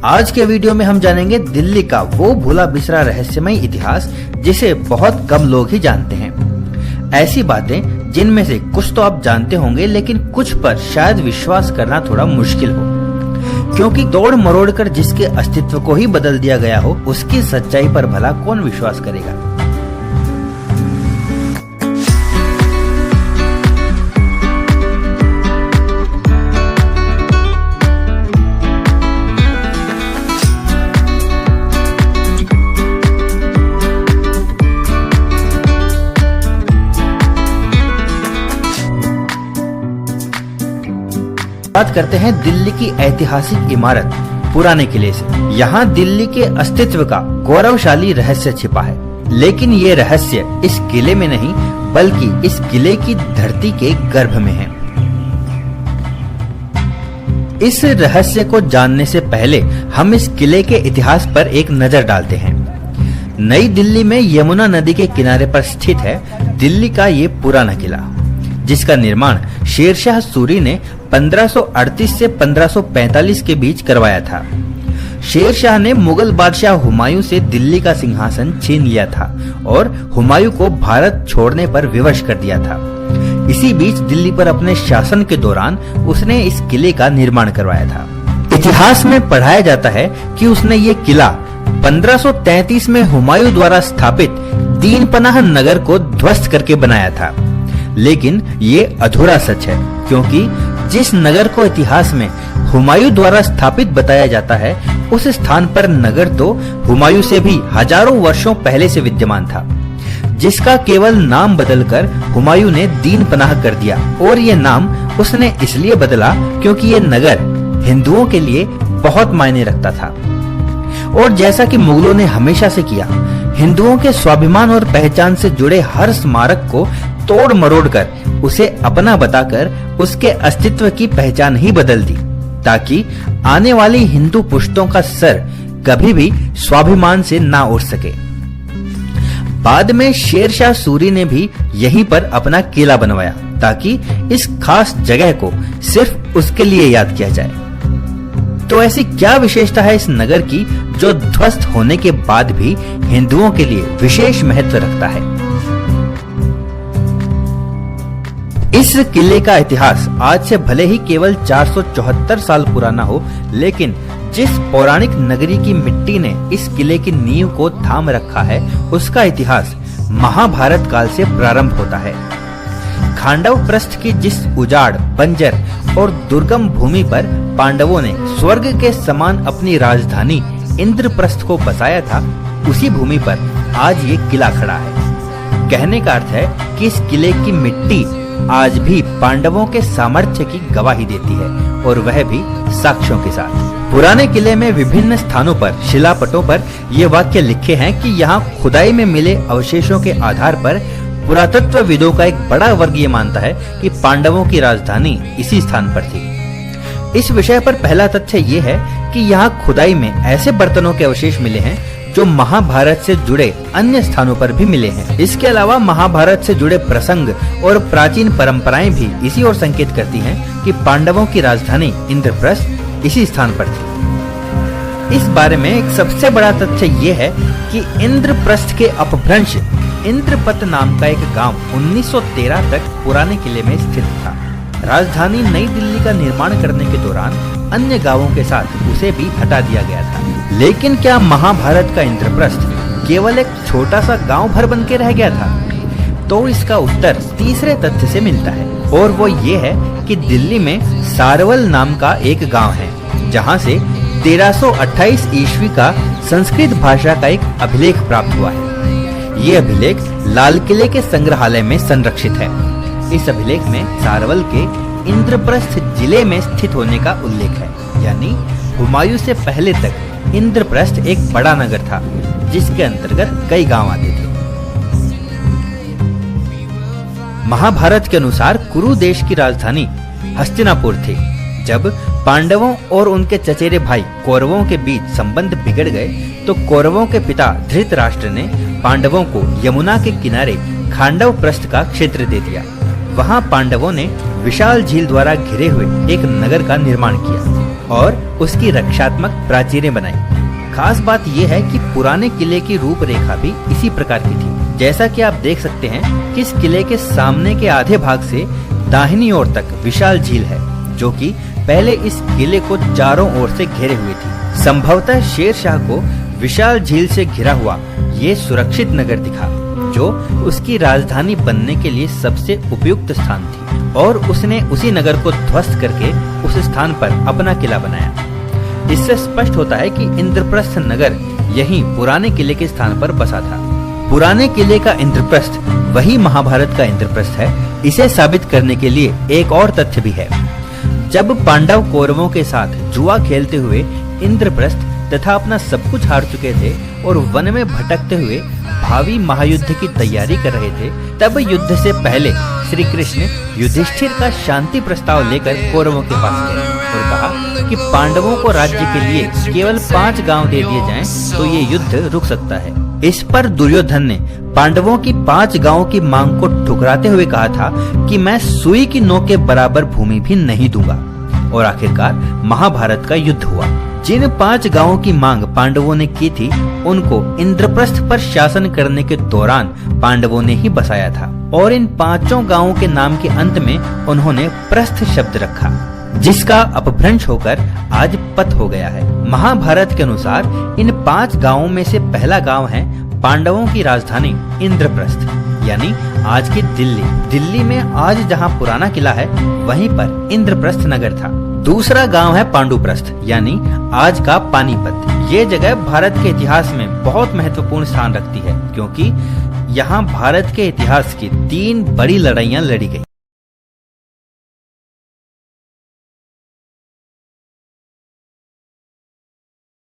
आज के वीडियो में हम जानेंगे दिल्ली का वो भूला बिसरा रहस्यमय इतिहास जिसे बहुत कम लोग ही जानते हैं। ऐसी बातें जिनमें से कुछ तो आप जानते होंगे, लेकिन कुछ पर शायद विश्वास करना थोड़ा मुश्किल हो, क्योंकि तोड़ मरोड़ कर जिसके अस्तित्व को ही बदल दिया गया हो, उसकी सच्चाई पर भला कौन विश्वास करेगा। बात करते हैं दिल्ली की ऐतिहासिक इमारत पुराने किले से। यहाँ दिल्ली के अस्तित्व का गौरवशाली रहस्य छिपा है, लेकिन ये रहस्य इस किले में नहीं बल्कि इस किले की धरती के गर्भ में है। इस रहस्य को जानने से पहले हम इस किले के इतिहास पर एक नजर डालते हैं। नई दिल्ली में यमुना नदी के किनारे पर स्थित है दिल्ली का ये पुराना किला, जिसका निर्माण शेरशाह सूरी ने 1538 से 1545 के बीच करवाया था। शेरशाह ने मुगल बादशाह हुमायूं से दिल्ली का सिंहासन छीन लिया था और हुमायूं को भारत छोड़ने पर विवश कर दिया था। इसी बीच दिल्ली पर अपने शासन के दौरान उसने इस किले का निर्माण करवाया था। इतिहास में पढ़ाया जाता है कि उसने ये किला 1533 में हुमायूं द्वारा स्थापित दीनपनाह नगर को ध्वस्त करके बनाया था, लेकिन ये अधूरा सच है, क्योंकि जिस नगर को इतिहास में हुमायूं द्वारा स्थापित बताया जाता है, उस स्थान पर नगर तो हुमायूं से भी हजारों वर्षों पहले से विद्यमान था, जिसका केवल नाम बदलकर हुमायूं ने दीनपनाह कर दिया। और ये नाम उसने इसलिए बदला क्योंकि ये नगर हिंदुओं के लिए बहुत मायने रखता था। और जैसा कि मुगलों ने हमेशा से किया, हिंदुओं के स्वाभिमान और पहचान से जुड़े हर स्मारक को तोड़ मरोड़ कर उसे अपना बताकर उसके अस्तित्व की पहचान ही बदल दी, ताकि आने वाली हिंदू पुश्तों का सर कभी भी स्वाभिमान से ना उठ सके। बाद में शेरशाह सूरी ने भी यहीं पर अपना किला बनवाया, ताकि इस खास जगह को सिर्फ उसके लिए याद किया जाए। तो ऐसी क्या विशेषता है इस नगर की जो ध्वस्त होने के बाद भी हिंदुओं के लिए विशेष महत्व रखता है? इस किले का इतिहास आज से भले ही केवल 474 साल पुराना हो, लेकिन जिस पौराणिक नगरी की मिट्टी ने इस किले की नींव को थाम रखा है, उसका इतिहास महाभारत काल से प्रारंभ होता है। खांडव प्रस्थ की जिस उजाड़, बंजर और दुर्गम भूमि पर पांडवों ने स्वर्ग के समान अपनी राजधानी इंद्रप्रस्थ को बसाया था, उसी भूमि पर आज ये किला खड़ा है। कहने का अर्थ है कि इस किले की मिट्टी आज भी पांडवों के सामर्थ्य की गवाही देती है, और वह भी साक्ष्यों के साथ। पुराने किले में विभिन्न स्थानों पर शिलापटों पर ये वाक्य लिखे हैं कि यहाँ खुदाई में मिले अवशेषों के आधार पर पुरातत्वविदों का एक बड़ा वर्ग ये मानता है कि पांडवों की राजधानी इसी स्थान पर थी। इस विषय पर पहला तथ्य ये है कि यहाँ खुदाई में ऐसे बर्तनों के अवशेष मिले हैं जो महाभारत से जुड़े अन्य स्थानों पर भी मिले हैं। इसके अलावा महाभारत से जुड़े प्रसंग और प्राचीन परंपराएं भी इसी ओर संकेत करती हैं कि पांडवों की राजधानी इंद्रप्रस्थ इसी स्थान पर थी। इस बारे में एक सबसे बड़ा तथ्य ये है कि इंद्रप्रस्थ के अपभ्रंश इंद्रपत नाम का एक गांव 1913 तक पुराने किले में स्थित था। राजधानी नई दिल्ली का निर्माण करने के दौरान अन्य गांवों के साथ उसे भी हटा दिया गया था। लेकिन क्या महाभारत का इंद्रप्रस्थ केवल एक छोटा सा गांव भर बन के रह गया था? तो इसका उत्तर तीसरे तथ्य से मिलता है, और वो ये है कि दिल्ली में सारवल नाम का एक गांव है, जहां से 1328 ईस्वी का संस्कृत भाषा का एक अभिलेख प्राप्त हुआ है। ये अभिलेख लाल किले के संग्रहालय में संरक्षित है। इस अभिलेख में सारवल के इंद्रप्रस्थ जिले में स्थित होने का उल्लेख है, यानी हुमायूं से पहले तक इंद्रप्रस्थ एक बड़ा नगर था, जिसके अंतर्गत कई गांव आते थे। महाभारत के अनुसार कुरु देश की राजधानी हस्तिनापुर थी। जब पांडवों और उनके चचेरे भाई कौरवों के बीच संबंध बिगड़ गए, तो कौरवों के पिता धृतराष्ट्र ने पांडवों को यमुना के किनारे खांडव प्रस्थ का क्षेत्र दे दिया। वहां पांडवों ने विशाल झील द्वारा घिरे हुए एक नगर का निर्माण किया। और उसकी रक्षात्मक प्राचीरें बनाई। खास बात यह है कि पुराने किले की रूपरेखा भी इसी प्रकार की थी। जैसा कि आप देख सकते हैं कि इस किले के सामने के आधे भाग से दाहिनी ओर तक विशाल झील है, जो कि पहले इस किले को चारों ओर से घेरे हुए थी। संभवतः शेर शाह को विशाल झील से घिरा हुआ ये सुरक्षित नगर दिखा, जो उसकी राजधानी बनने के लिए सबसे उपयुक्त स्थान थी, और उसने उसी नगर को ध्वस्त करके उस स्थान पर अपना किला बनाया। इससे स्पष्ट होता है कि इंद्रप्रस्थ नगर यहीं पुराने किले के स्थान पर बसा था। पुराने किले का इंद्रप्रस्थ वही महाभारत का इंद्रप्रस्थ है। इसे साबित करने के लिए एक और तथ्य भी है। जब पांडव कौरवों के साथ जुआ खेलते हुए इंद्रप्रस्थ तथा अपना सब कुछ हार चुके थे और वन में भटकते हुए भावी महायुद्ध की तैयारी कर रहे थे, तब युद्ध से पहले श्री कृष्ण युधिष्ठिर का शांति प्रस्ताव लेकर कौरवों के पास गए और कहा कि पांडवों को राज्य के लिए केवल 5 गांव दे दिए जाएं तो ये युद्ध रुक सकता है। इस पर दुर्योधन ने पांडवों की 5 गांवों की मांग को ठुकराते हुए कहा था कि मैं सुई की नोक के बराबर भूमि भी नहीं दूंगा, और आखिरकार महाभारत का युद्ध हुआ। जिन 5 गांवों की मांग पांडवों ने की थी, उनको इंद्रप्रस्थ पर शासन करने के दौरान पांडवों ने ही बसाया था, और इन 5 गांवों के नाम के अंत में उन्होंने प्रस्थ शब्द रखा, जिसका अपभ्रंश होकर आज पत हो गया है। महाभारत के अनुसार इन 5 गांवों में से पहला गांव है पांडवों की राजधानी इंद्रप्रस्थ, यानी आज की दिल्ली। दिल्ली में आज जहां पुराना किला है, वहीं पर इंद्रप्रस्थ नगर था। दूसरा गांव है पांडुप्रस्थ, यानी आज का पानीपत। ये जगह भारत के इतिहास में बहुत महत्वपूर्ण स्थान रखती है, क्योंकि यहाँ भारत के इतिहास की 3 बड़ी लड़ाइयाँ लड़ी गई।